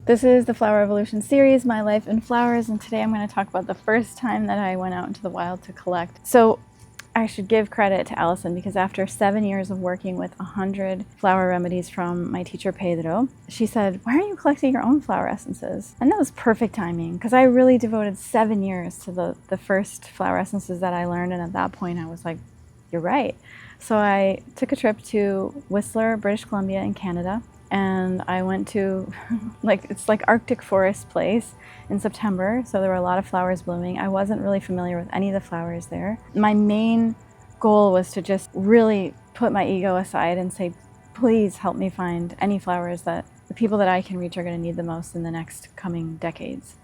This is the Flowerevolution series, My Life in Flowers, and today I'm going to talk about the first time that I went out into the wild to collect. So I should give credit to Allison because after 7 years of working with 100 flower remedies from my teacher Pedro, she said, "Why aren't you collecting your own flower essences?" And that was perfect timing because I really devoted 7 years to the first flower essences that I learned, and at that point I was like, you're right. So I took a trip to Whistler, British Columbia in Canada, and I went to it's like Arctic forest place in September, so there were a lot of flowers blooming. I wasn't really familiar with any of the flowers there. My main goal was to just really put my ego aside and say, please help me find any flowers that the people that I can reach are going to need the most in the next coming decades.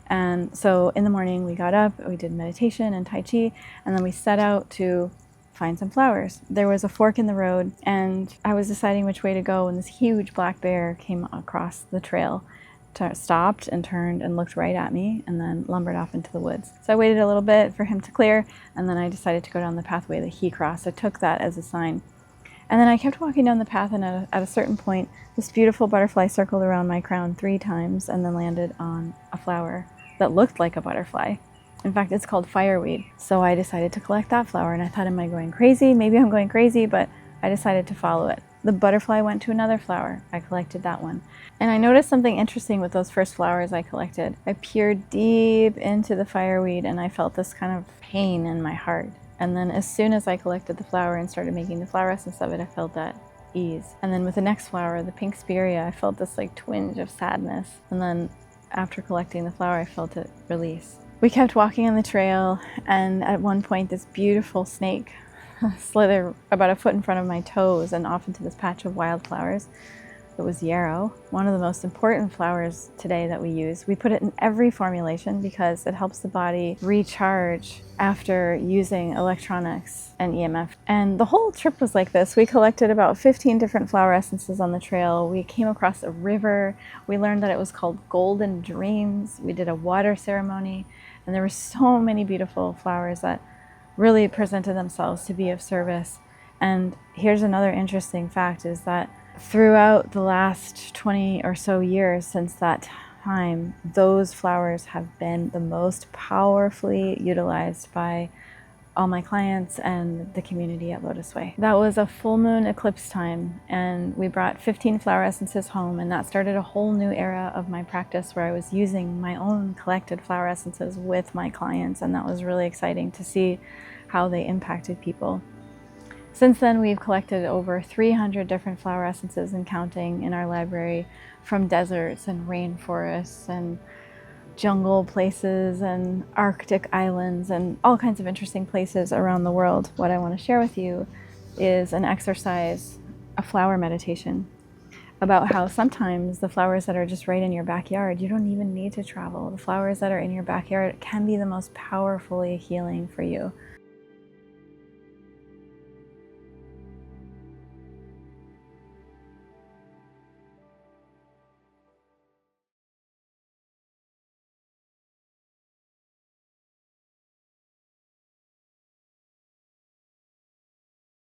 And so in the morning we got up, we did meditation and Tai Chi, and then we set out to find some flowers. There was a fork in the road and I was deciding which way to go when this huge black bear came across the trail, stopped and turned and looked right at me and then lumbered off into the woods. So I waited a little bit for him to clear and then I decided to go down the pathway that he crossed. I took that as a sign. And then I kept walking down the path, and at a certain point this beautiful butterfly circled around my crown 3 times and then landed on a flower that looked like a butterfly. In fact, it's called Fireweed. So I decided to collect that flower, and I thought, am I going crazy? Maybe I'm going crazy, but I decided to follow it. The butterfly went to another flower. I collected that one. And I noticed something interesting with those first flowers I collected. I peered deep into the fireweed and I felt this kind of pain in my heart. And then as soon as I collected the flower and started making the flower essence of it, I felt that ease. And then with the next flower, the pink Spirea, I felt this like twinge of sadness. And then after collecting the flower, I felt it release. We kept walking on the trail, and at one point this beautiful snake slithered about a foot in front of my toes and off into this patch of wildflowers. It was Yarrow, one of the most important flowers today that we use. We put it in every formulation because it helps the body recharge after using electronics and EMF. And the whole trip was like this. We collected about 15 different flower essences on the trail. We came across a river. We learned that it was called Golden Dreams. We did a water ceremony, and there were so many beautiful flowers that really presented themselves to be of service. And here's another interesting fact is that throughout the last 20 or so years since that time, those flowers have been the most powerfully utilized by all my clients and the community at LOTUSWEI. That was a full moon eclipse time, and we brought 15 flower essences home, and that started a whole new era of my practice where I was using my own collected flower essences with my clients, and that was really exciting to see how they impacted people. Since then, we've collected over 300 different flower essences and counting in our library, from deserts and rainforests and jungle places and Arctic islands and all kinds of interesting places around the world. What I want to share with you is an exercise, a flower meditation, about how sometimes the flowers that are just right in your backyard, you don't even need to travel. The flowers that are in your backyard can be the most powerfully healing for you.